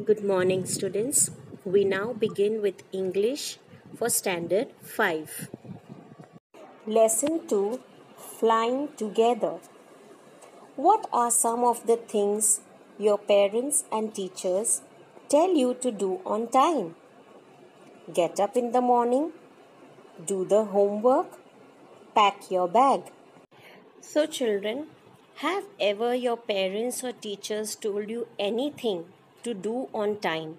Good morning, students. We now begin with English for Standard 5. Lesson 2, Flying Together. What are some of the things your parents and teachers tell you to do on time? Get up in the morning, do the homework, pack your bag. So, children, have ever your parents or teachers told you anything to do on time?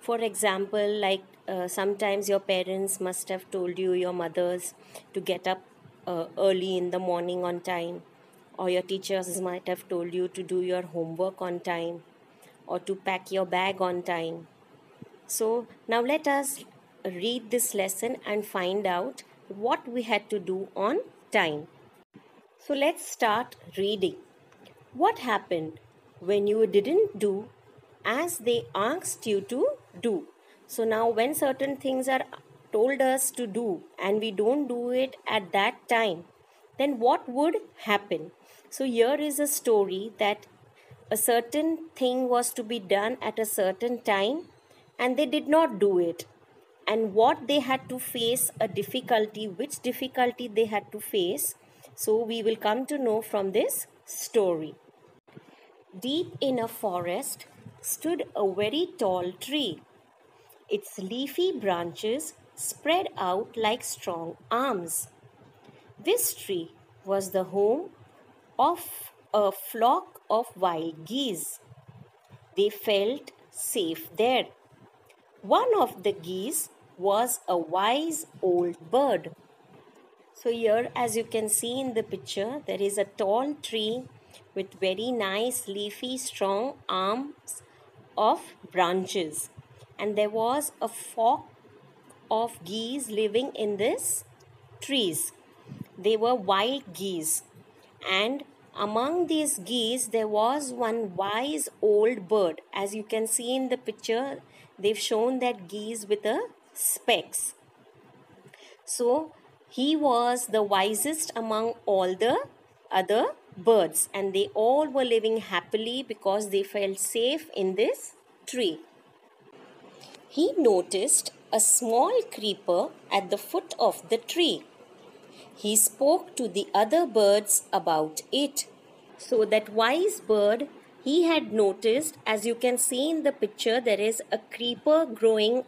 For example, sometimes your parents must have told you, your mothers, to get up early in the morning on time, or your teachers might have told you to do your homework on time, or to pack your bag on time. So, now let us read this lesson and find out what we had to do on time. So, let's start reading. What happened when you didn't do as they asked you to do? So now when certain things are told us to do and we don't do it at that time, then what would happen? So here is a story that a certain thing was to be done at a certain time and they did not do it. And what they had to face a difficulty, which difficulty they had to face. So we will come to know from this story. Deep in a forest stood a very tall tree. Its leafy branches spread out like strong arms. This tree was the home of a flock of wild geese. They felt safe there. One of the geese was a wise old bird. So here, as you can see in the picture, there is a tall tree with very nice leafy strong arms of branches, and there was a flock of geese living in this trees. They were wild geese, and among these geese there was one wise old bird. As you can see in the picture, they've shown that geese with a specs. So he was the wisest among all the other birds, and they all were living happily because they felt safe in this tree. He noticed a small creeper at the foot of the tree. He spoke to the other birds about it. So that wise bird, he had noticed, as you can see in the picture, there is a creeper growing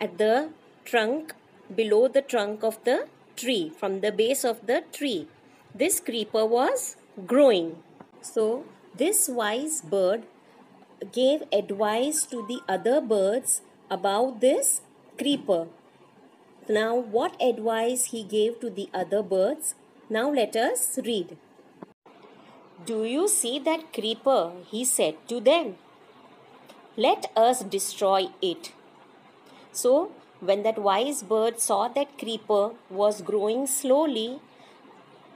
at the trunk, below the trunk of the tree, from the base of the tree. This creeper was growing. So this wise bird gave advice to the other birds about this creeper. Now, what advice he gave to the other birds? Now let us read. Do you see that creeper? He said to them. Let us destroy it. So, when that wise bird saw that creeper was growing slowly,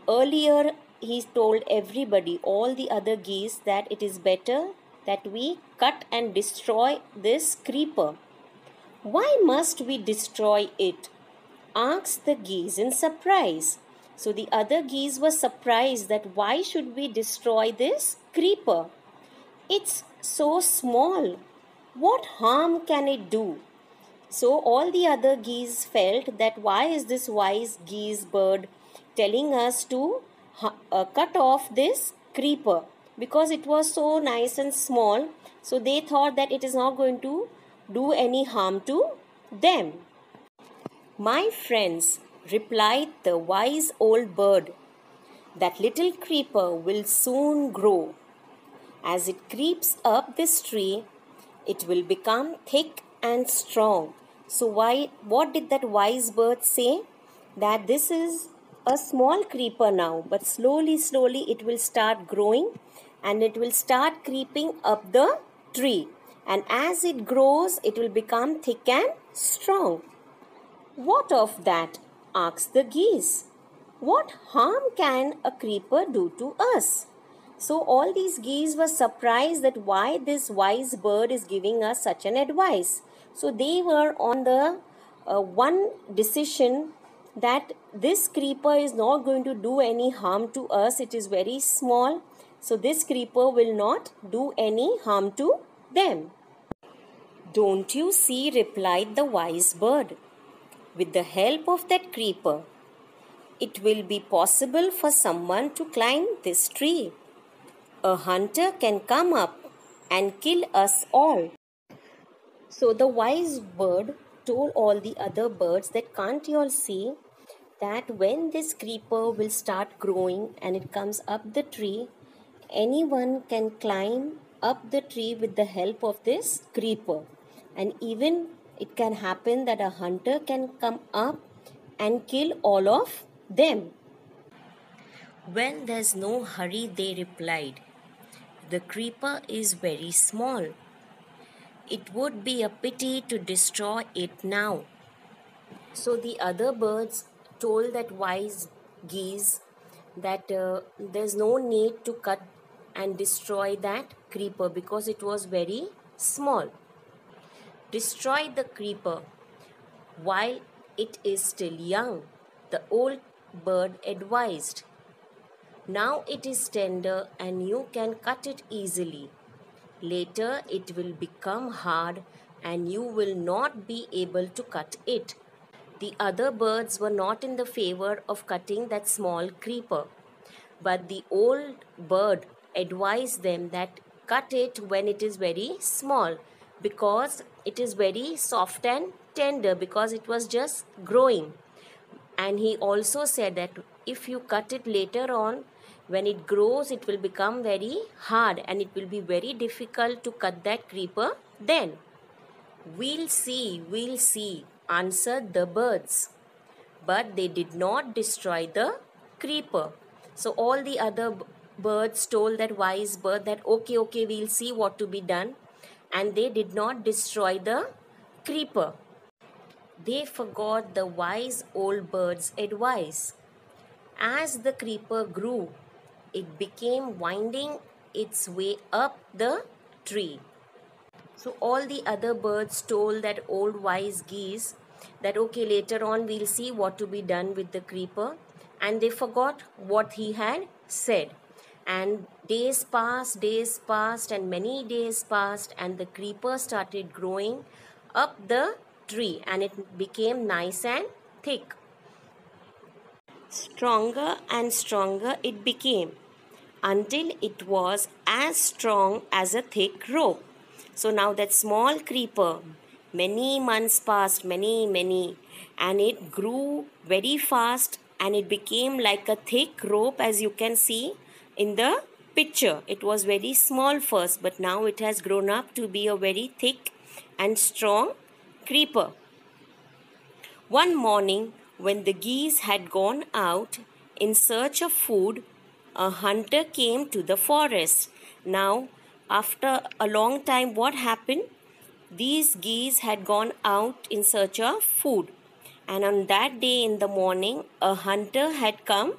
earlier he told everybody, all the other geese, that it is better that we cut and destroy this creeper. Why must we destroy it? Asked the geese in surprise. So the other geese were surprised that why should we destroy this creeper? It's so small. What harm can it do? So all the other geese felt that why is this wise geese bird telling us to cut off this creeper, because it was so nice and small. So they thought that it is not going to do any harm to them. My friends, replied the wise old bird, that little creeper will soon grow. As it creeps up this tree, it will become thick and strong. So what did that wise bird say? That this is a small creeper now, but slowly it will start growing and it will start creeping up the tree. And as it grows, it will become thick and strong. What of that? Asked the geese. What harm can a creeper do to us? So all these geese were surprised that why this wise bird is giving us such an advice. So they were on the one decision that this creeper is not going to do any harm to us. It is very small. So this creeper will not do any harm to them. "Don't you see," replied the wise bird, "with the help of that creeper, it will be possible for someone to climb this tree. A hunter can come up and kill us all." So the wise bird told all the other birds that, "Can't you all see that when this creeper will start growing and it comes up the tree, anyone can climb up the tree with the help of this creeper, and even it can happen that a hunter can come up and kill all of them." "Well, there's no hurry," they replied. "The creeper is very small. It would be a pity to destroy it now." So the other birds told that wise geese that there's no need to cut and destroy that creeper because it was very small. "Destroy the creeper while it is still young," the old bird advised. "Now it is tender and you can cut it easily. Later it will become hard and you will not be able to cut it." The other birds were not in the favor of cutting that small creeper, but the old bird advised them that cut it when it is very small, because it is very soft and tender, because it was just growing. And he also said that if you cut it later on, when it grows, it will become very hard and it will be very difficult to cut that creeper then. We'll see," answered the birds. But they did not destroy the creeper. So all the other birds told that wise bird that, okay, we'll see what to be done. And they did not destroy the creeper. They forgot the wise old bird's advice. As the creeper grew, it became winding its way up the tree. So all the other birds told that old wise geese that, okay, later on we'll see what to be done with the creeper. And they forgot what he had said. And days passed and many days passed, and the creeper started growing up the tree and it became nice and thick. Stronger and stronger it became until it was as strong as a thick rope. So now that small creeper, many months passed, many, and it grew very fast and it became like a thick rope, as you can see in the picture. It was very small first, but now it has grown up to be a very thick and strong creeper. One morning, when the geese had gone out in search of food, a hunter came to the forest. Now, after a long time, what happened? These geese had gone out in search of food. And on that day in the morning, a hunter had come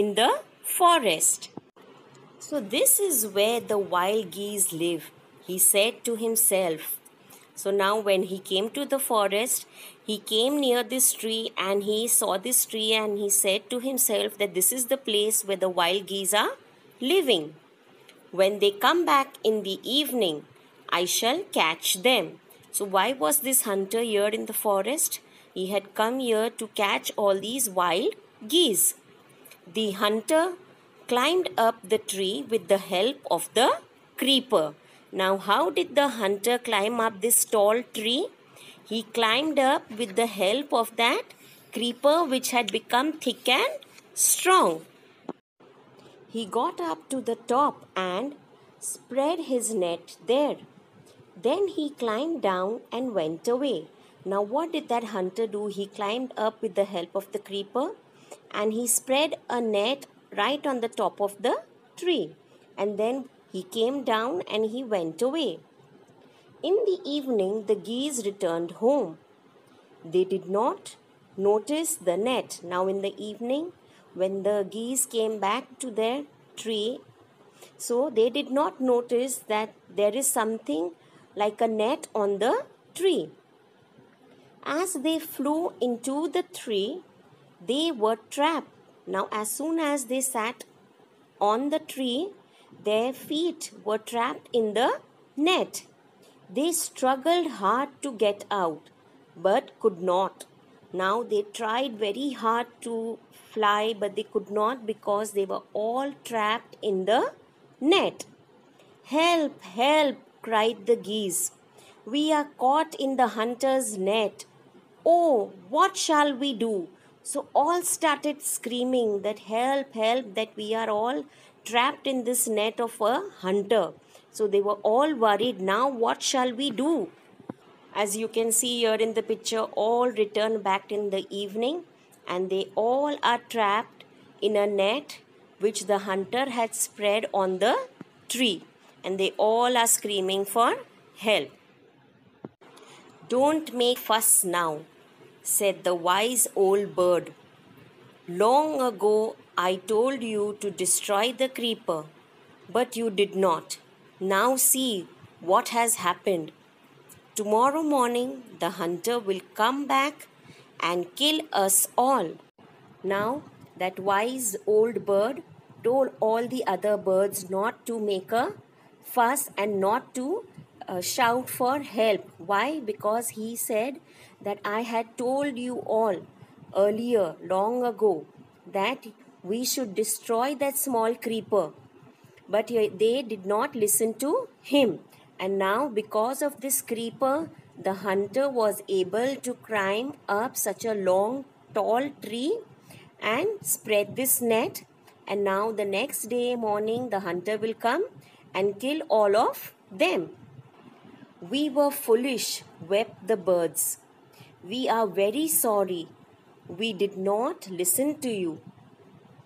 in the forest. "So this is where the wild geese live," he said to himself. So now when he came to the forest, he came near this tree and he saw this tree and he said to himself that this is the place where the wild geese are living. When they come back in the evening, I shall catch them. So why was this hunter here in the forest? He had come here to catch all these wild geese. The hunter climbed up the tree with the help of the creeper. Now, how did the hunter climb up this tall tree? He climbed up with the help of that creeper which had become thick and strong. He got up to the top and spread his net there. Then he climbed down and went away. Now, what did that hunter do? He climbed up with the help of the creeper and he spread a net right on the top of the tree. And then he came down and he went away. In the evening, the geese returned home. They did not notice the net. Now, in the evening, when the geese came back to their tree, so they did not notice that there is something like a net on the tree. As they flew into the tree, they were trapped. Now, as soon as they sat on the tree, their feet were trapped in the net. They struggled hard to get out, but could not. Now they tried very hard to fly, but they could not because they were all trapped in the net. Help, help, cried the geese. We are caught in the hunter's net. Oh, what shall we do? So all started screaming that help, help, that we are all trapped in this net of a hunter. So they were all worried. Now what shall we do? As you can see here in the picture, all return back in the evening and they all are trapped in a net which the hunter had spread on the tree, and they all are screaming for help. Don't make fuss now, said the wise old bird. Long ago I told you to destroy the creeper, but you did not. Now see what has happened. Tomorrow morning the hunter will come back and kill us all. Now that wise old bird told all the other birds not to make a fuss and not to shout for help. Why? Because he said that I had told you all earlier, long ago, that we should destroy that small creeper. But they did not listen to him. And now, because of this creeper, the hunter was able to climb up such a long, tall tree and spread this net. And now, the next day morning, the hunter will come and kill all of them. We were foolish, wept the birds. We are very sorry. We did not listen to you.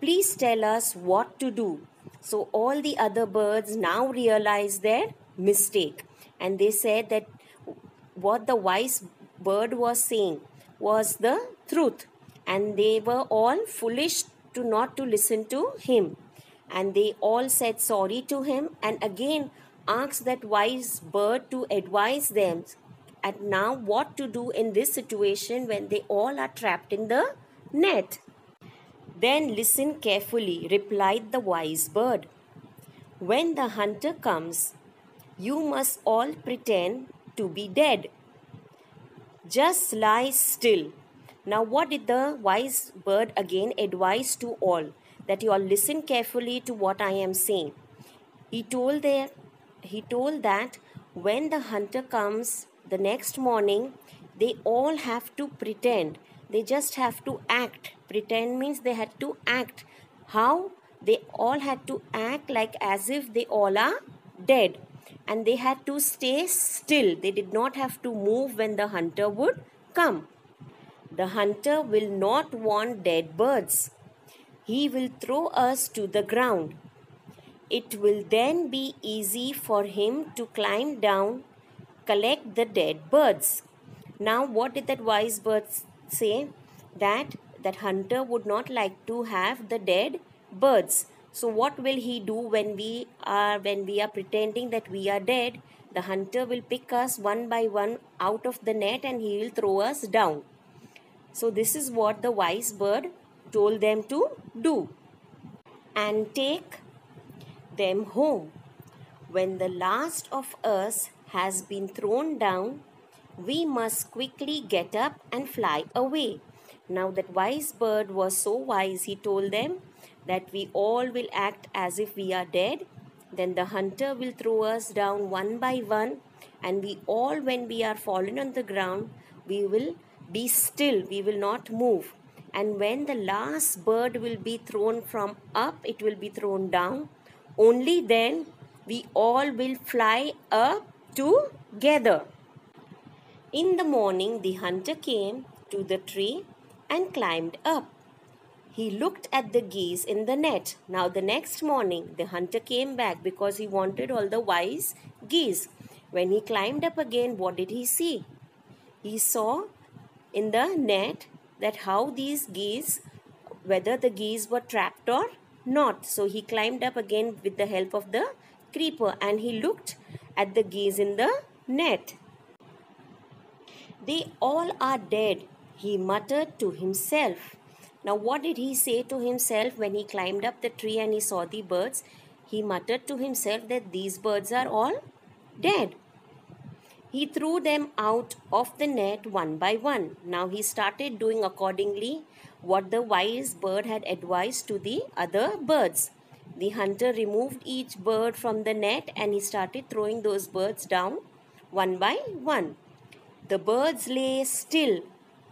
Please tell us what to do. So all the other birds now realize their mistake, and they said that what the wise bird was saying was the truth, and they were all foolish to not to listen to him. And they all said sorry to him and again asked that wise bird to advise them at now what to do in this situation when they all are trapped in the net. Then listen carefully, replied the wise bird. When the hunter comes, you must all pretend to be dead. Just lie still. Now what did the wise bird again advise to all? That you all listen carefully to what I am saying. He told that when the hunter comes the next morning, they all have to pretend. They just have to act. Pretend means they had to act. How? They all had to act like as if they all are dead. And they had to stay still. They did not have to move when the hunter would come. The hunter will not want dead birds. He will throw us to the ground. It will then be easy for him to climb down, collect the dead birds. Now, what did that wise bird say? That hunter would not like to have the dead birds. So what will he do when we are pretending that we are dead? The hunter will pick us one by one out of the net and he will throw us down. So this is what the wise bird told them to do. And take them home. When the last of us has been thrown down, we must quickly get up and fly away. Now that wise bird was so wise, he told them that we all will act as if we are dead. Then the hunter will throw us down one by one, and we all, when we are fallen on the ground, we will be still, we will not move. And when the last bird will be thrown from up, it will be thrown down. Only then we all will fly up together. In the morning, the hunter came to the tree and climbed up. He looked at the geese in the net. Now the next morning, the hunter came back because he wanted all the wise geese. When he climbed up again, what did he see? He saw in the net that how these geese, whether the geese were trapped or not. So he climbed up again with the help of the creeper and he looked at the geese in the net. They all are dead, he muttered to himself. Now what did he say to himself when he climbed up the tree and he saw the birds? He muttered to himself that these birds are all dead. He threw them out of the net one by one. Now he started doing accordingly what the wise bird had advised to the other birds. The hunter removed each bird from the net and he started throwing those birds down one by one. The birds lay still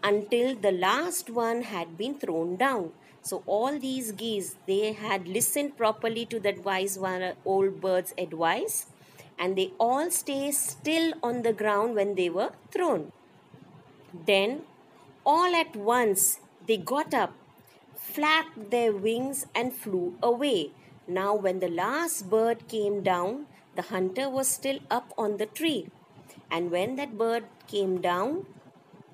until the last one had been thrown down. So all these geese, they had listened properly to that wise one, old bird's advice, and they all stayed still on the ground when they were thrown. Then all at once they got up, flapped their wings and flew away. Now when the last bird came down, the hunter was still up on the tree. And when that bird came down,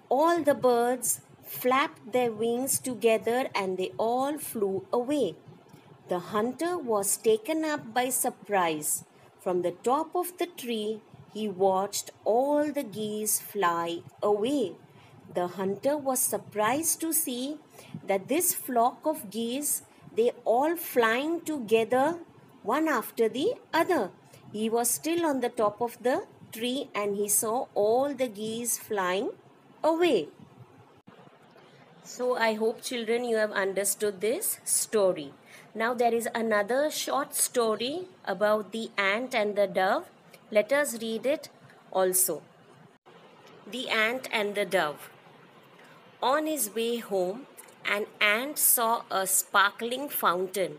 all the birds flapped their wings together and they all flew away. The hunter was taken up by surprise. From the top of the tree, he watched all the geese fly away. The hunter was surprised to see that this flock of geese, they all flying together one after the other. He was still on the top of the tree and he saw all the geese flying away. So I hope children you have understood this story. Now there is another short story about the ant and the dove. Let us read it also. The Ant and the Dove. On his way home, an ant saw a sparkling fountain.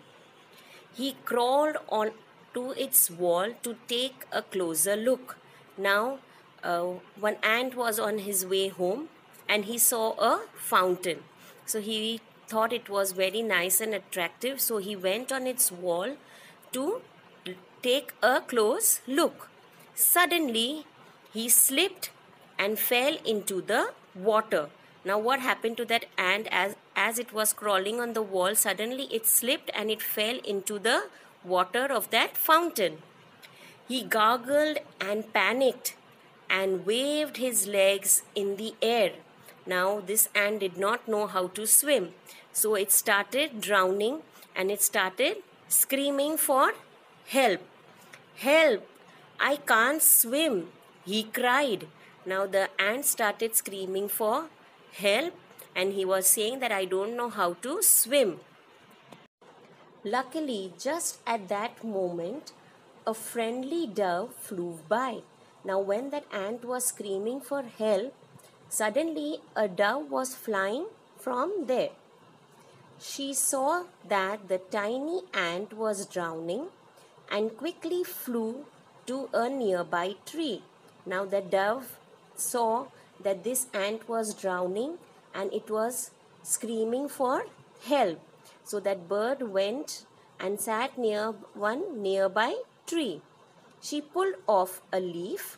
He crawled on to its wall to take a closer look. Now, one ant was on his way home and he saw a fountain. So he thought it was very nice and attractive. So he went on its wall to take a close look. Suddenly, he slipped and fell into the water. Now what happened to that ant as it was crawling on the wall? Suddenly it slipped and it fell into the water of that fountain. He gargled and panicked and waved his legs in the air. Now this ant did not know how to swim. So it started drowning and it started screaming for help. Help! I can't swim, he cried. Now the ant started screaming for help and he was saying that I don't know how to swim. Luckily, just at that moment, a friendly dove flew by. Now when that ant was screaming for help, suddenly a dove was flying from there. She saw that the tiny ant was drowning and quickly flew to a nearby tree. Now the dove saw that this ant was drowning and it was screaming for help. So that bird went and sat near one nearby tree. She pulled off a leaf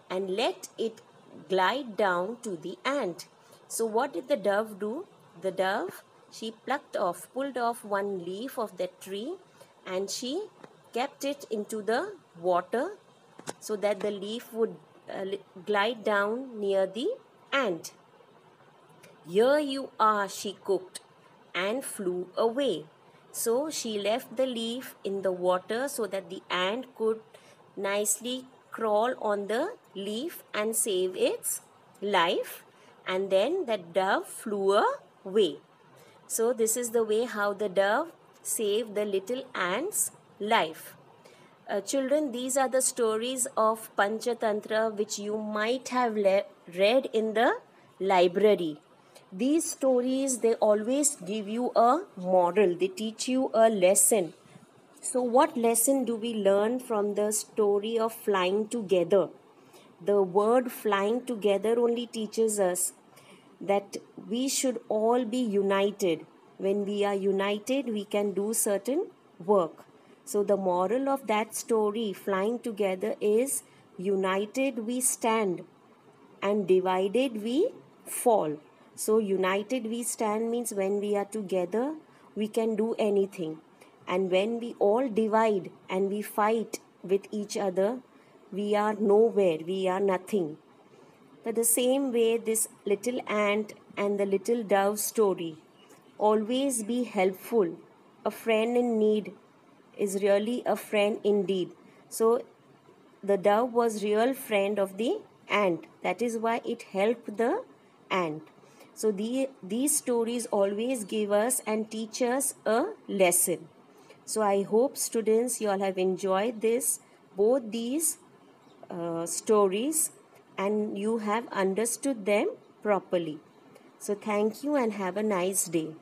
and let it glide down to the ant. So what did the dove do? The dove, she pulled off one leaf of that tree and she kept it into the water so that the leaf would glide down near the ant. Here you are, she cooked and flew away. So she left the leaf in the water so that the ant could nicely crawl on the leaf and save its life, and then the dove flew away. So this is the way how the dove saved the little ant's life. Children, these are the stories of Panchatantra which you might have read in the library. These stories, they always give you a moral. They teach you a lesson. So what lesson do we learn from the story of flying together? The word flying together only teaches us that we should all be united. When we are united, we can do certain work. So the moral of that story, flying together, is united we stand and divided we fall. So united we stand means when we are together, we can do anything. And when we all divide and we fight with each other, we are nowhere, we are nothing. But the same way, this little ant and the little dove story, always be helpful. A friend in need is really a friend indeed. So the dove was real friend of the ant. That is why it helped the ant. So these stories always give us and teach us a lesson. So I hope students you all have enjoyed both these stories and you have understood them properly. So thank you and have a nice day.